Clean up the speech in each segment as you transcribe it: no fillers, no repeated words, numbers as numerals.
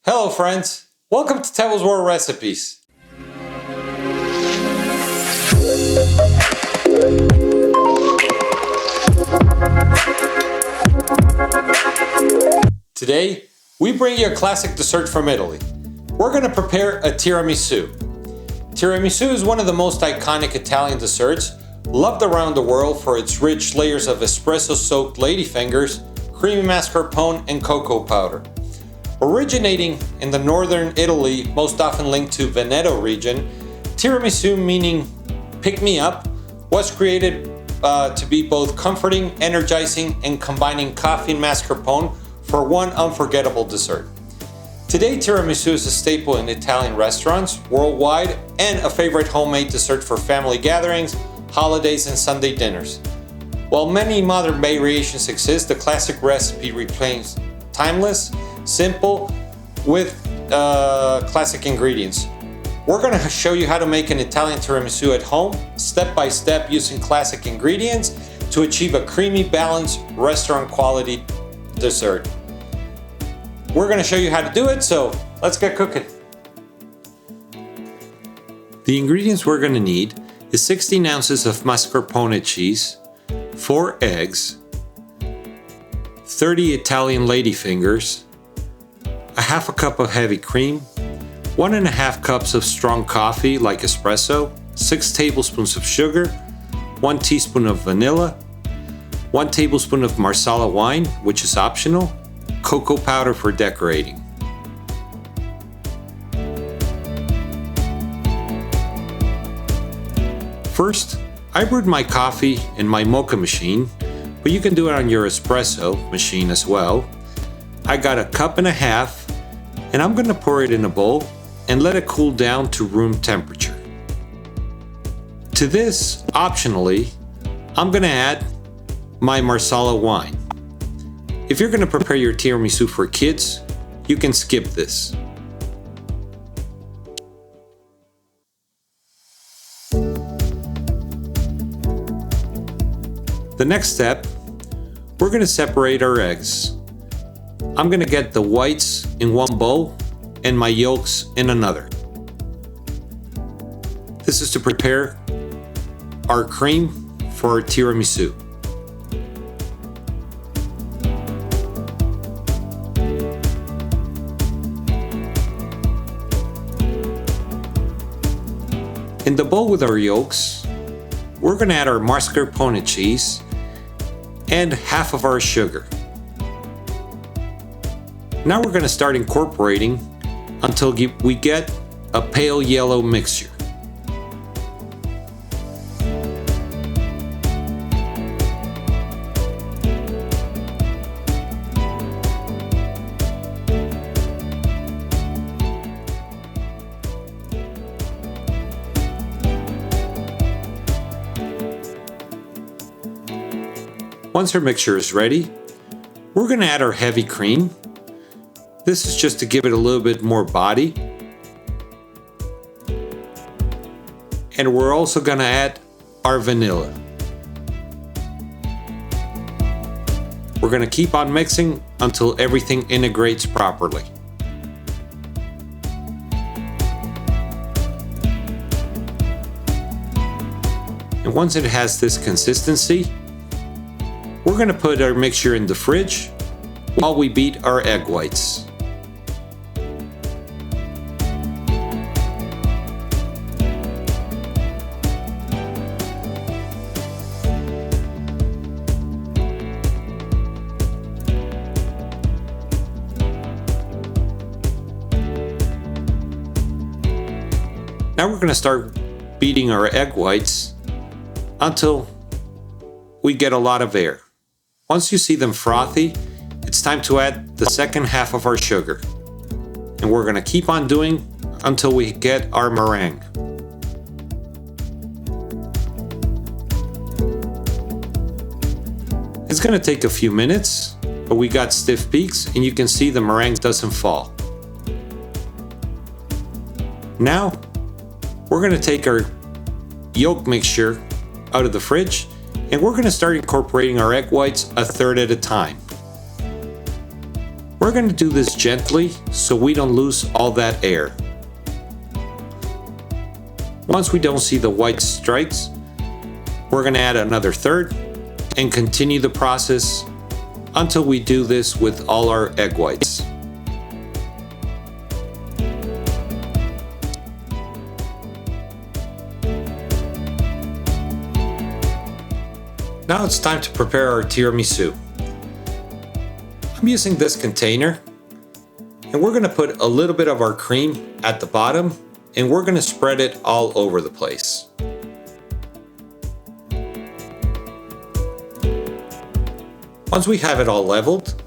Hello friends, welcome to Tebel's World Recipes. Today, we bring you a classic dessert from Italy. We're going to prepare a tiramisu. Tiramisu is one of the most iconic Italian desserts, loved around the world for its rich layers of espresso-soaked ladyfingers, creamy mascarpone, and cocoa powder. Originating in the northern Italy, most often linked to Veneto region, tiramisu, meaning pick me up, was created to be both comforting, energizing, and combining coffee and mascarpone for one unforgettable dessert. Today, tiramisu is a staple in Italian restaurants worldwide and a favorite homemade dessert for family gatherings, holidays, and Sunday dinners. While many modern variations exist, the classic recipe remains timeless, simple, with classic ingredients. We're going to show you how to make an Italian tiramisu at home, step by step, using classic ingredients to achieve a creamy, balanced, restaurant quality dessert. We're going to show you how to do it, so let's get cooking. The ingredients we're going to need is 16 ounces of mascarpone cheese, 4 eggs, 30 Italian ladyfingers, a half a cup of heavy cream, 1.5 cups of strong coffee like espresso, 6 tablespoons of sugar, 1 teaspoon of vanilla, 1 tablespoon of Marsala wine, which is optional, cocoa powder for decorating. First, I brewed my coffee in my mocha machine, but you can do it on your espresso machine as well. I got 1.5 cups, and I'm going to pour it in a bowl and let it cool down to room temperature. To this, optionally, I'm going to add my Marsala wine. If you're going to prepare your tiramisu for kids, you can skip this. The next step, we're going to separate our eggs. I'm going to get the whites in one bowl and my yolks in another. This is to prepare our cream for our tiramisu. In the bowl with our yolks, we're going to add our mascarpone cheese and half of our sugar. Now we're going to start incorporating until we get a pale yellow mixture. Once our mixture is ready, we're going to add our heavy cream. This is just to give it a little bit more body. And we're also going to add our vanilla. We're going to keep on mixing until everything integrates properly. And once it has this consistency, we're going to put our mixture in the fridge while we beat our egg whites. Now we're going to start beating our egg whites until we get a lot of air. Once you see them frothy, it's time to add the second half of our sugar. And we're going to keep on doing until we get our meringue. It's going to take a few minutes, but we got stiff peaks and you can see the meringue doesn't fall. Now, we're going to take our yolk mixture out of the fridge and we're going to start incorporating our egg whites a third at a time. We're going to do this gently so we don't lose all that air. Once we don't see the white stripes, we're going to add another third and continue the process until we do this with all our egg whites. Now it's time to prepare our tiramisu. I'm using this container, and we're going to put a little bit of our cream at the bottom, and we're going to spread it all over the place. Once we have it all leveled,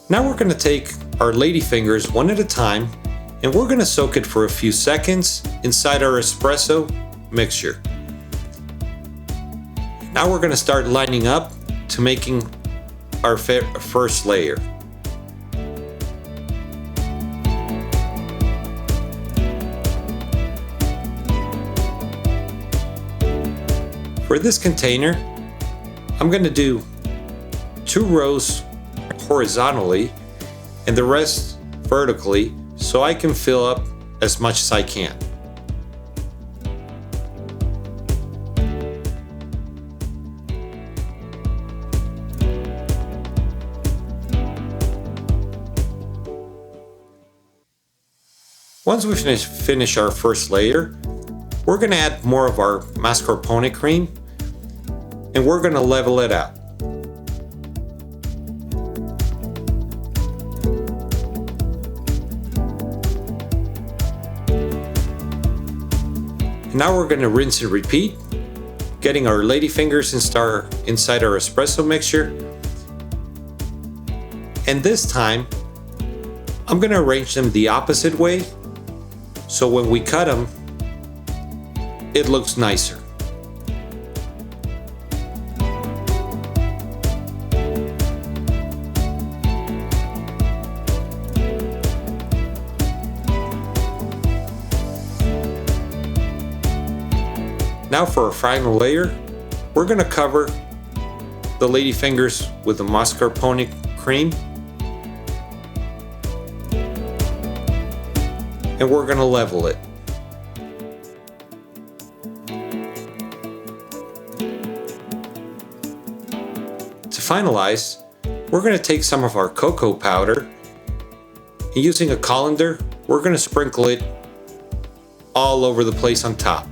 now we're going to take our ladyfingers one at a time, and we're going to soak it for a few seconds inside our espresso mixture. Now we're going to start lining up to making our first layer. For this container, I'm going to do 2 rows horizontally and the rest vertically so I can fill up as much as I can. Once we finish our first layer, we're going to add more of our mascarpone cream and we're going to level it out. And now we're going to rinse and repeat, getting our ladyfingers inside our espresso mixture. And this time, I'm going to arrange them the opposite way, so when we cut them, it looks nicer. Now for our final layer, we're going to cover the ladyfingers with the mascarpone cream. And we're going to level it. To finalize, we're going to take some of our cocoa powder and using a colander, we're going to sprinkle it all over the place on top.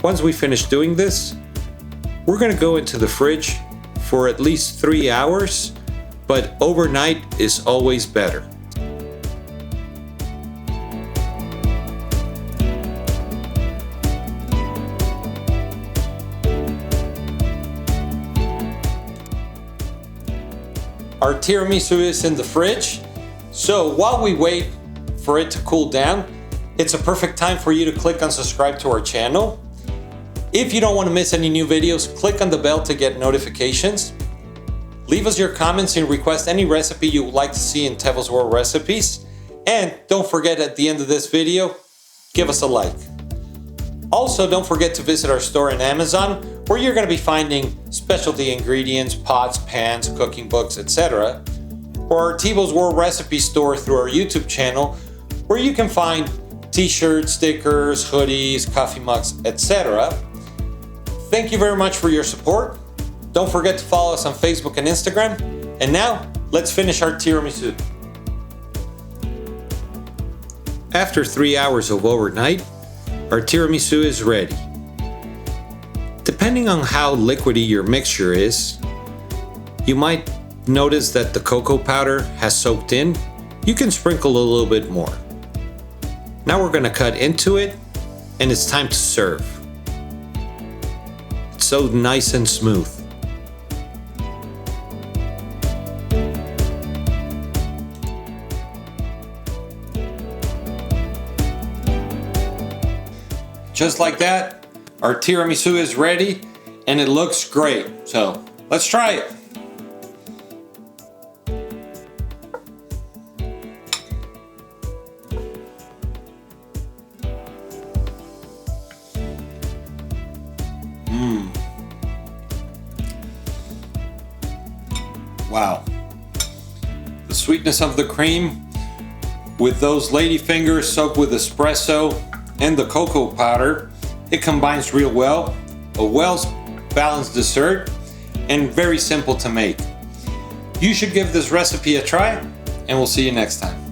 Once we finish doing this, we're going to go into the fridge for at least 3 hours, but overnight is always better. Our tiramisu is in the fridge, so while we wait for it to cool down, it's a perfect time for you to click on subscribe to our channel. If you don't want to miss any new videos, click on the bell to get notifications. Leave us your comments and request any recipe you would like to see in Tevo's World Recipes. And don't forget, at the end of this video, give us a like. Also, don't forget to visit our store on Amazon, where you're going to be finding specialty ingredients, pots, pans, cooking books, etc. Or our Tevo's World Recipe store through our YouTube channel, where you can find t-shirts, stickers, hoodies, coffee mugs, etc. Thank you very much for your support. Don't forget to follow us on Facebook and Instagram. And now, let's finish our tiramisu. After 3 hours of overnight, our tiramisu is ready. Depending on how liquidy your mixture is, you might notice that the cocoa powder has soaked in. You can sprinkle a little bit more. Now we're going to cut into it, and it's time to serve. It's so nice and smooth. Just like that, our tiramisu is ready and it looks great. So let's try it. Wow. The sweetness of the cream with those lady fingers soaked with espresso and the cocoa powder, it combines real well. A well-balanced dessert and very simple to make. You should give this recipe a try, and we'll see you next time.